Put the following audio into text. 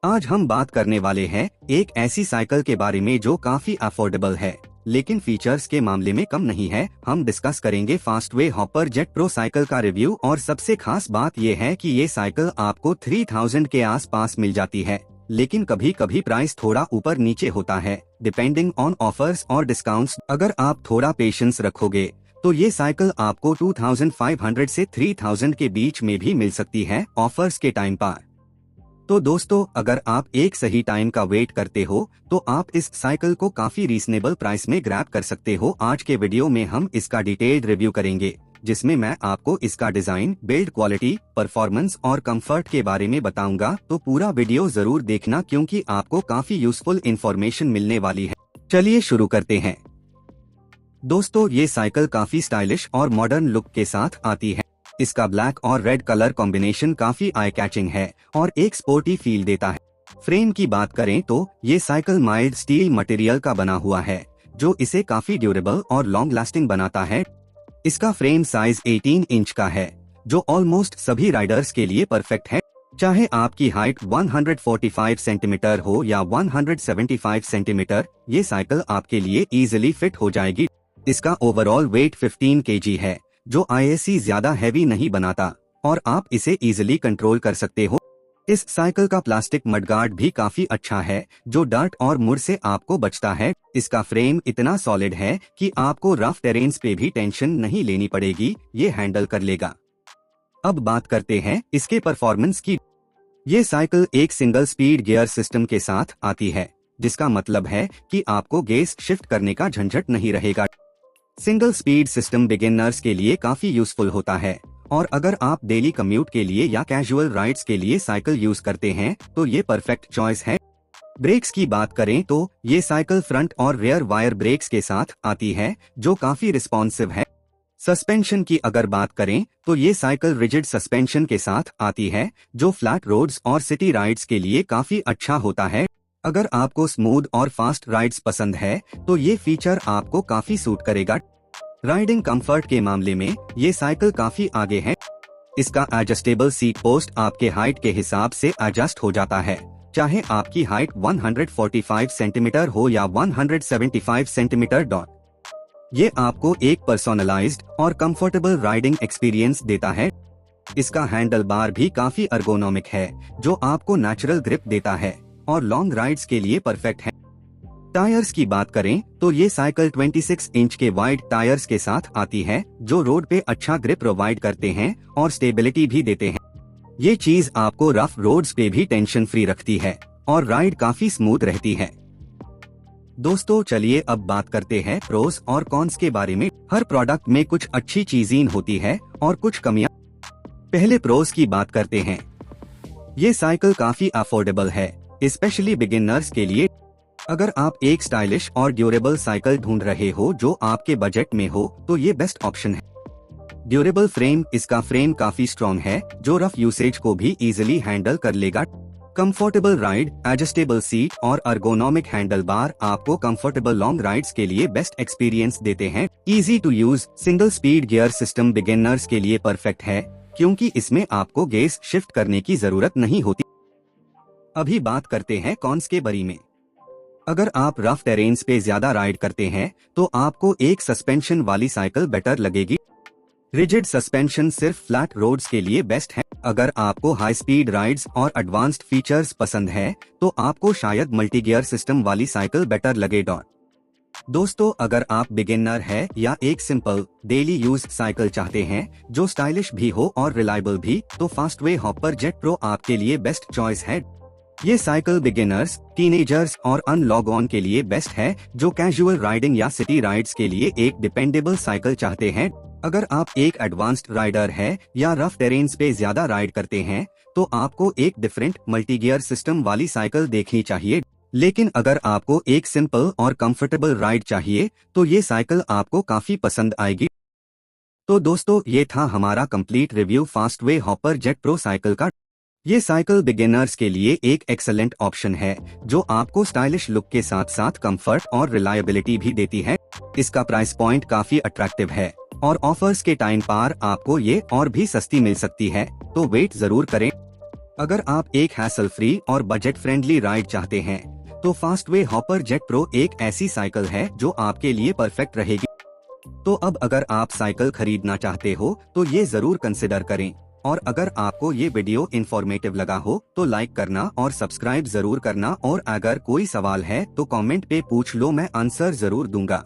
आज हम बात करने वाले हैं एक ऐसी साइकिल के बारे में जो काफी अफोर्डेबल है लेकिन फीचर्स के मामले में कम नहीं है। हम डिस्कस करेंगे Fastway hopper jet pro cycle का रिव्यू और सबसे खास बात ये है कि ये साइकिल आपको 3000 के आसपास मिल जाती है, लेकिन कभी कभी प्राइस थोड़ा ऊपर नीचे होता है डिपेंडिंग ऑन ऑफर्स और डिस्काउंट्स। अगर आप थोड़ा पेशेंस रखोगे तो ये साइकिल आपको 2500 से 3000 के बीच में भी मिल सकती है ऑफर्स के टाइम पर। तो दोस्तों, अगर आप एक सही टाइम का वेट करते हो तो आप इस साइकिल को काफी रीजनेबल प्राइस में ग्रैब कर सकते हो। आज के वीडियो में हम इसका डिटेल्ड रिव्यू करेंगे जिसमें मैं आपको इसका डिजाइन, बिल्ड क्वालिटी, परफॉर्मेंस और कंफर्ट के बारे में बताऊंगा। तो पूरा वीडियो जरूर देखना क्योंकि आपको काफी यूजफुल इंफॉर्मेशन मिलने वाली है। चलिए शुरू करते हैं। दोस्तों, ये साइकिल काफी स्टाइलिश और मॉडर्न लुक के साथ आती है। इसका ब्लैक और रेड कलर कॉम्बिनेशन काफी आई कैचिंग है और एक स्पोर्टी फील देता है। फ्रेम की बात करें तो ये साइकिल माइल्ड स्टील मटेरियल का बना हुआ है जो इसे काफी ड्यूरेबल और लॉन्ग लास्टिंग बनाता है। इसका फ्रेम साइज 18 इंच का है जो ऑलमोस्ट सभी राइडर्स के लिए परफेक्ट है। चाहे आपकी हाइट 145 सेंटीमीटर हो या 175 सेंटीमीटर, ये साइकिल आपके लिए इजीली फिट हो जाएगी। इसका ओवरऑल वेट 15 kg है जो IAC ज्यादा हैवी नहीं बनाता और आप इसे इजीली कंट्रोल कर सकते हो। इस साइकिल का प्लास्टिक मडगार्ड भी काफी अच्छा है जो डर्ट और मुड़ से आपको बचता है। इसका फ्रेम इतना सॉलिड है कि आपको रफ टेरेन्स पे भी टेंशन नहीं लेनी पड़ेगी, ये हैंडल कर लेगा। अब बात करते हैं इसके परफॉर्मेंस की। ये साइकिल एक सिंगल स्पीड गियर सिस्टम के साथ आती है जिसका मतलब है कि आपको गेयर्स शिफ्ट करने का झंझट नहीं रहेगा। सिंगल स्पीड सिस्टम बिगिनर्स के लिए काफी यूजफुल होता है और अगर आप डेली कम्यूट के लिए या कैजुअल राइड्स के लिए साइकिल यूज करते हैं तो ये परफेक्ट चॉइस है। ब्रेक्स की बात करें तो ये साइकिल फ्रंट और रियर वायर ब्रेक्स के साथ आती है जो काफी रिस्पॉन्सिव है। सस्पेंशन की अगर बात करें तो ये साइकिल रिजिड सस्पेंशन के साथ आती है जो फ्लैट रोड्स और सिटी राइड्स के लिए काफी अच्छा होता है। अगर आपको स्मूथ और फास्ट राइड्स पसंद है तो ये फीचर आपको काफी सूट करेगा। राइडिंग कंफर्ट के मामले में ये साइकिल काफी आगे है। इसका एडजस्टेबल सीट पोस्ट आपके हाइट के हिसाब से एडजस्ट हो जाता है, चाहे आपकी हाइट 145 सेंटीमीटर हो या 175 सेंटीमीटर। ये आपको एक पर्सनलाइज्ड और कंफर्टेबल राइडिंग एक्सपीरियंस देता है। इसका हैंडल बार भी काफी अर्गोनॉमिक है जो आपको नेचुरल ग्रिप देता है और लॉन्ग राइड्स के लिए परफेक्ट है। टायर्स की बात करें तो ये साइकिल 26 इंच के वाइड टायर्स के साथ आती है जो रोड पे अच्छा ग्रिप प्रोवाइड करते हैं और स्टेबिलिटी भी देते हैं। ये चीज आपको रफ रोड्स पे भी टेंशन फ्री रखती है और राइड काफी स्मूथ रहती है। दोस्तों, चलिए अब बात करते हैं प्रोस और कॉन्स के बारे में। हर प्रोडक्ट में कुछ अच्छी चीजें होती है और कुछ कमियां। पहले प्रोस की बात करते हैं। ये साइकिल काफी अफोर्डेबल है स्पेशली बिगिनर्स के लिए। अगर आप एक स्टाइलिश और ड्यूरेबल साइकिल ढूंढ रहे हो जो आपके बजट में हो तो ये बेस्ट ऑप्शन है। ड्यूरेबल फ्रेम, इसका फ्रेम काफी स्ट्रॉन्ग है जो रफ यूसेज को भी इजीली हैंडल कर लेगा। कंफर्टेबल राइड, एडजस्टेबल सीट और अर्गोनॉमिक हैंडल बार आपको कंफर्टेबल लॉन्ग राइड्स के लिए बेस्ट एक्सपीरियंस देते हैं। Easy to use single speed gear system beginners के लिए परफेक्ट है क्योंकि इसमें आपको गेयर्स शिफ्ट करने की जरूरत नहीं होती। अभी बात करते हैं कॉन्स के बारे में। अगर आप रफ टेरेन्स पे ज्यादा राइड करते हैं तो आपको एक सस्पेंशन वाली साइकिल बेटर लगेगी। रिजिड सस्पेंशन सिर्फ फ्लैट रोड्स के लिए बेस्ट है। अगर आपको हाई स्पीड राइड्स और एडवांस्ड फीचर्स पसंद है तो आपको शायद मल्टी गियर सिस्टम वाली साइकिल बेटर लगे। दोस्तों, अगर आप बिगिनर है या एक सिंपल डेली यूज साइकिल चाहते हैं जो स्टाइलिश भी हो और रिलायबल भी, तो फास्टवे हॉपर जेट प्रो आपके लिए बेस्ट चॉइस है। ये साइकिल बिगिनर्स, टीनेजर्स और अनलॉग ऑन के लिए बेस्ट है जो कैजुअल राइडिंग या सिटी राइड्स के लिए एक डिपेंडेबल साइकिल चाहते हैं। अगर आप एक एडवांस्ड राइडर है या रफ टेरेन्स पे ज्यादा राइड करते हैं तो आपको एक डिफरेंट मल्टी गियर सिस्टम वाली साइकिल देखनी चाहिए। लेकिन अगर आपको एक सिंपल और कंफर्टेबल राइड चाहिए तो ये साइकिल आपको काफी पसंद आएगी। तो दोस्तों, ये था हमारा complete review Fastway hopper jet pro cycle का। ये साइकिल बिगिनर्स के लिए एक एक्सेलेंट ऑप्शन है जो आपको स्टाइलिश लुक के साथ साथ कंफर्ट और रिलायबिलिटी भी देती है। इसका प्राइस पॉइंट काफी अट्रैक्टिव है और ऑफर्स के टाइम पर आपको ये और भी सस्ती मिल सकती है, तो वेट जरूर करें। अगर आप एक हैसल फ्री और बजट फ्रेंडली राइड चाहते हैं तो फास्टवे हॉपर जेट प्रो एक ऐसी साइकिल है जो आपके लिए परफेक्ट रहेगी। तो अब अगर आप साइकिल खरीदना चाहते हो तो ये जरूर कंसिडर करें। और अगर आपको ये वीडियो इन्फॉर्मेटिव लगा हो तो लाइक करना और सब्सक्राइब जरूर करना, और अगर कोई सवाल है तो कमेंट पे पूछ लो, मैं आंसर जरूर दूंगा।